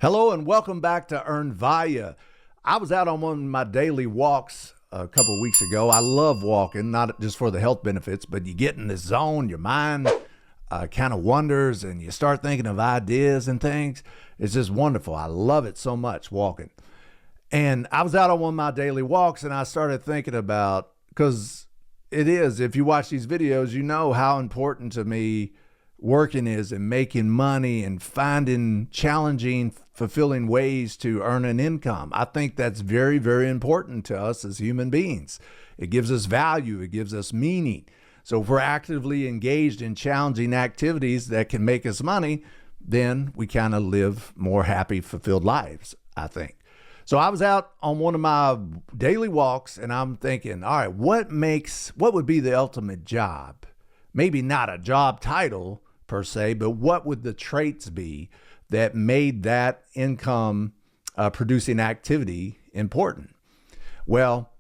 Hello and welcome back to earnvia. I was out on one of my daily walks a couple of weeks ago. I love walking, not just for the health benefits, but you get in this zone, your mind kind of wanders and you start thinking of ideas and things. It's just wonderful. I love it so much, walking. And I was out on one of my daily walks and I started thinking about, because it is, if you watch these videos, you know how important to me working is and making money and finding challenging, fulfilling ways to earn an income. I think that's very, very important to us as human beings. It gives us value. It gives us meaning. So if we're actively engaged in challenging activities that can make us money, then we kind of live more happy, fulfilled lives, I think. So I was out on one of my daily walks and I'm thinking, all right, what would be the ultimate job? Maybe not a job title per se, but what would the traits be that made that income producing activity important? Well,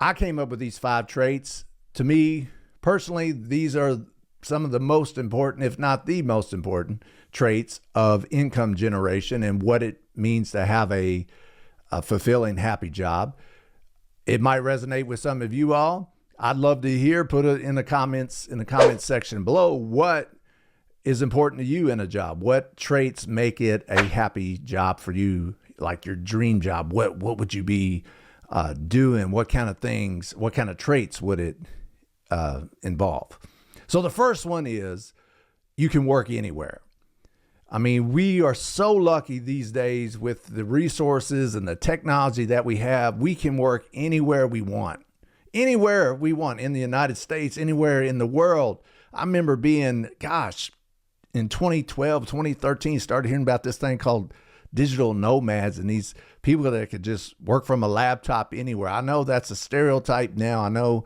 I came up with these 5 traits. To me, personally, these are some of the most important, if not the most important, traits of income generation and what it means to have a fulfilling, happy job. It might resonate with some of you all. I'd love to hear, put it in the comments section below, what is important to you in a job? What traits make it a happy job for you, like your dream job? What would you be doing? What kind of things, what kind of traits would it involve? So the first one is you can work anywhere. I mean, we are so lucky these days with the resources and the technology that we have. We can work anywhere we want. Anywhere we want in the United States, anywhere in the world. I remember being, in 2012, 2013, started hearing about this thing called digital nomads and these people that could just work from a laptop anywhere. I know that's a stereotype now. I know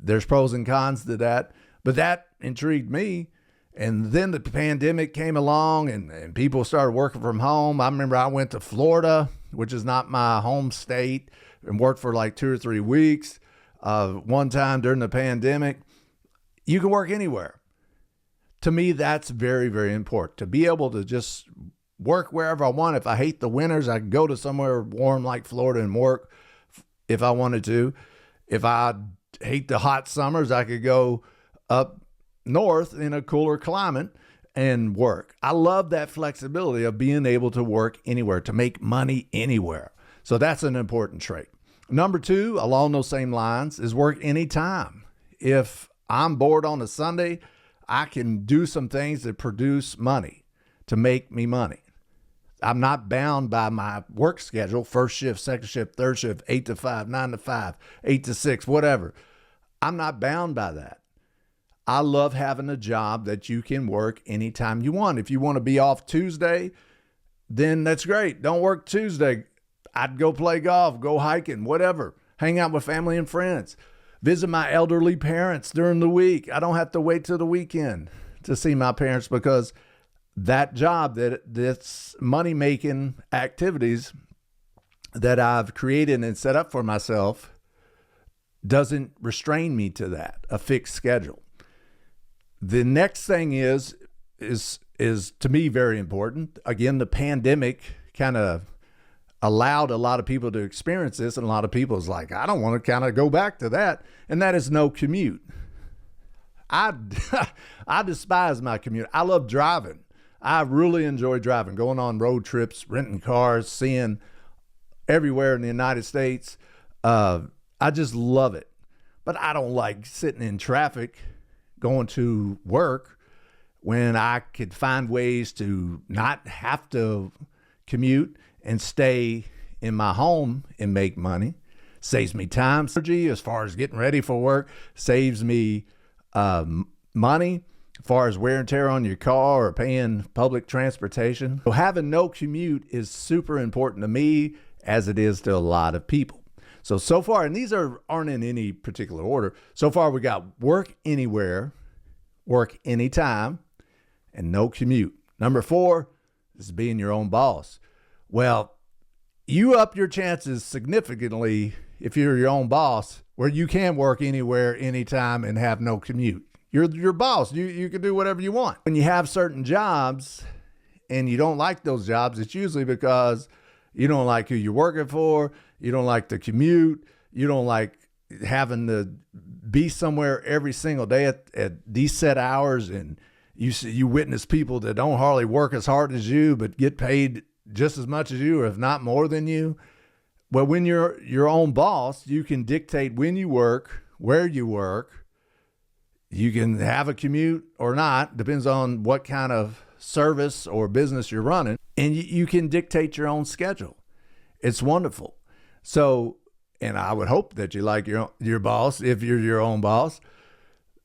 there's pros and cons to that, but that intrigued me. And then the pandemic came along and people started working from home. I remember I went to Florida, which is not my home state, and worked for like 2 or 3 weeks. One time during the pandemic, you can work anywhere. To me, that's very, very important, to be able to just work wherever I want. If I hate the winters, I can go to somewhere warm like Florida and work if I wanted to. If I hate the hot summers, I could go up north in a cooler climate and work. I love that flexibility of being able to work anywhere, to make money anywhere. So that's an important trait. Number 2, along those same lines, is work anytime. If I'm bored on a Sunday, I can do some things that produce money, to make me money. I'm not bound by my work schedule, first shift, second shift, third shift, 8 to 5, 9 to 5, 8 to 6, whatever. I'm not bound by that. I love having a job that you can work anytime you want. If you want to be off Tuesday, then that's great. Don't work Tuesday. I'd go play golf, go hiking, whatever, hang out with family and friends. Visit my elderly parents during the week. I don't have to wait till the weekend to see my parents, because that job, that's money-making activities that I've created and set up for myself, doesn't restrain me to that, a fixed schedule. The next thing is to me very important. Again, the pandemic kind of allowed a lot of people to experience this, and a lot of people is like, I don't want to kind of go back to that. And that is no commute. I despise my commute. I love driving. I really enjoy driving, going on road trips, renting cars, seeing everywhere in the United States. I just love it. But I don't like sitting in traffic going to work when I could find ways to not have to commute and stay in my home and make money. Saves me time, energy as far as getting ready for work, saves me money as far as wear and tear on your car or paying public transportation. So having no commute is super important to me, as it is to a lot of people. So far, and these aren't in any particular order. So far, we got work anywhere, work anytime, and no commute. Number 4 is being your own boss. Well, you up your chances significantly if you're your own boss, where you can work anywhere, anytime, and have no commute. You're your boss. You can do whatever you want. When you have certain jobs and you don't like those jobs, it's usually because you don't like who you're working for, you don't like the commute, you don't like having to be somewhere every single day at these set hours, and you witness people that don't hardly work as hard as you but get paid just as much as you, or if not more than you. Well, when you're your own boss, you can dictate when you work, where you work. You can have a commute or not, depends on what kind of service or business you're running, and you can dictate your own schedule. It's wonderful. So, and I would hope that you like your boss if you're your own boss.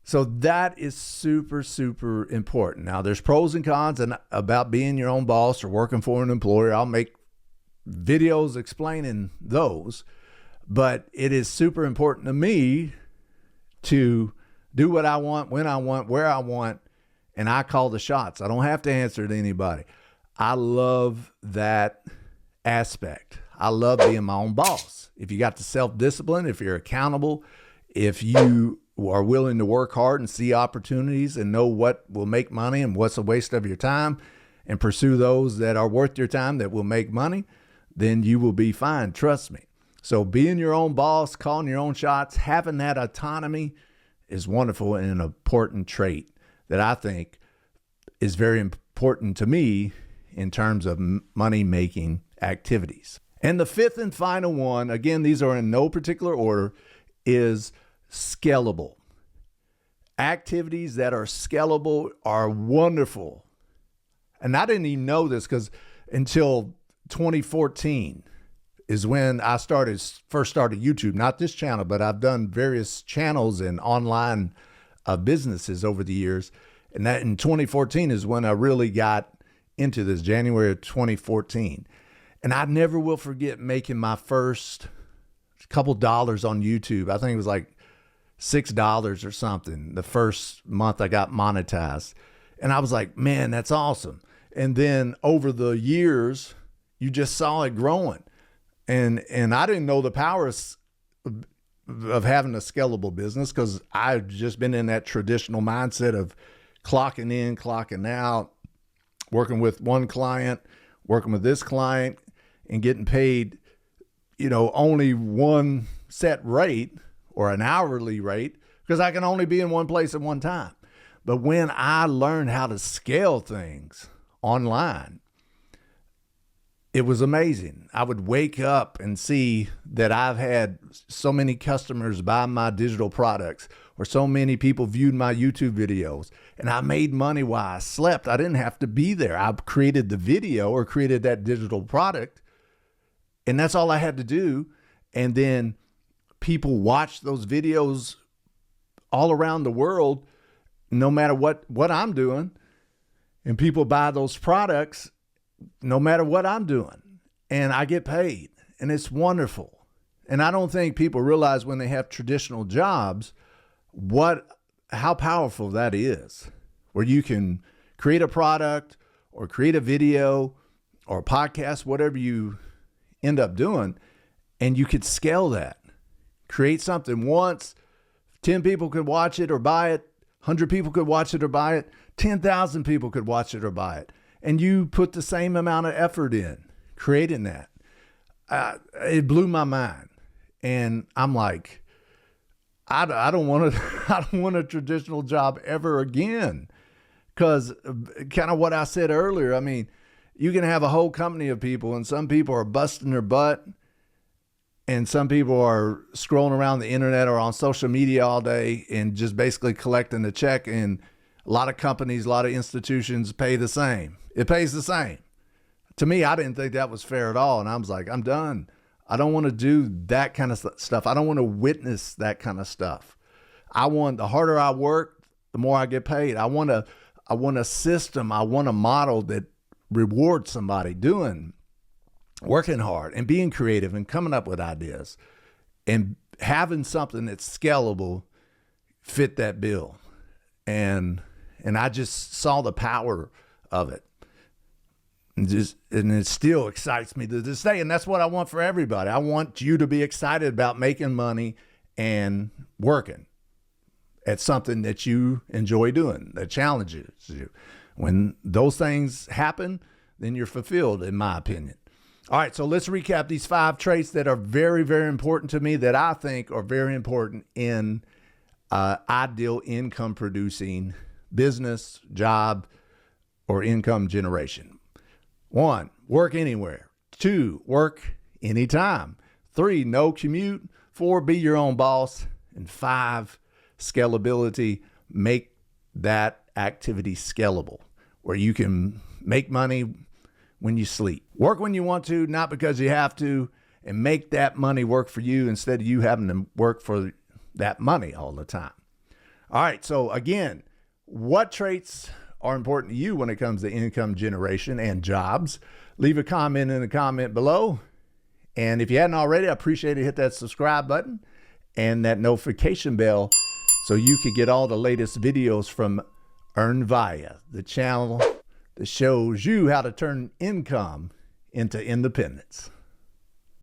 So that is super, super important. Now, there's pros and cons about being your own boss or working for an employer. I'll make videos explaining those, but it is super important to me to do what I want, when I want, where I want, and I call the shots. I don't have to answer to anybody. I love that aspect. I love being my own boss. If you got the self-discipline, if you're accountable, if you are willing to work hard and see opportunities and know what will make money and what's a waste of your time, and pursue those that are worth your time that will make money, then you will be fine. Trust me. So being your own boss, calling your own shots, having that autonomy is wonderful and an important trait that I think is very important to me in terms of money-making activities. And the fifth and final one, again, these are in no particular order, is scalable. Activities that are scalable are wonderful. And I didn't even know this because until 2014 is when I first started YouTube, not this channel, but I've done various channels and online businesses over the years. And that in 2014 is when I really got into this, January of 2014. And I never will forget making my first couple dollars on YouTube. I think it was like $6 or something the first month I got monetized. And I was like, man, that's awesome. And then over the years, you just saw it growing. And I didn't know the power of having a scalable business because I've just been in that traditional mindset of clocking in, clocking out, working with one client, working with this client, and getting paid, only one set rate or an hourly rate because I can only be in one place at one time. But when I learned how to scale things online, it was amazing. I would wake up and see that I've had so many customers buy my digital products, or so many people viewed my YouTube videos, and I made money while I slept. I didn't have to be there. I created the video or created that digital product, and that's all I had to do. And then people watch those videos all around the world, no matter what I'm doing, and people buy those products no matter what I'm doing, and I get paid, and it's wonderful. And I don't think people realize when they have traditional jobs how powerful that is, where you can create a product or create a video or a podcast, whatever you end up doing, and you could scale that. Create something once, 10 people could watch it or buy it, 100 people could watch it or buy it, 10,000 people could watch it or buy it. And you put the same amount of effort in creating that. It blew my mind. And I'm like, I don't want a traditional job ever again. Because kind of what I said earlier, I mean, you can have a whole company of people, and some people are busting their butt, and some people are scrolling around the internet or on social media all day and just basically collecting the check. And a lot of companies, a lot of institutions pay the same. It pays the same. To me, I didn't think that was fair at all. And I was like, I'm done. I don't want to do that kind of stuff. I don't want to witness that kind of stuff. The harder I work, the more I get paid. I want a system. I want a model that rewards somebody working hard and being creative and coming up with ideas and having something that's scalable fit that bill. And I just saw the power of it. And it still excites me to this day. And that's what I want for everybody. I want you to be excited about making money and working at something that you enjoy doing, that challenges you. When those things happen, then you're fulfilled, in my opinion. All right, so let's recap these 5 traits that are very, very important to me, that I think are very important in ideal income producing business, job, or income generation. 1, work anywhere. 2, work anytime. 3, no commute. 4, be your own boss. And 5, scalability. Make that activity scalable, where you can make money when you sleep. Work when you want to, not because you have to, and make that money work for you instead of you having to work for that money all the time. All right, so again, what traits are important to you when it comes to income generation and jobs? Leave a comment in the comment below. And if you hadn't already, I appreciate it. Hit that subscribe button and that notification bell so you can get all the latest videos from earnvia, the channel that shows you how to turn income into independence.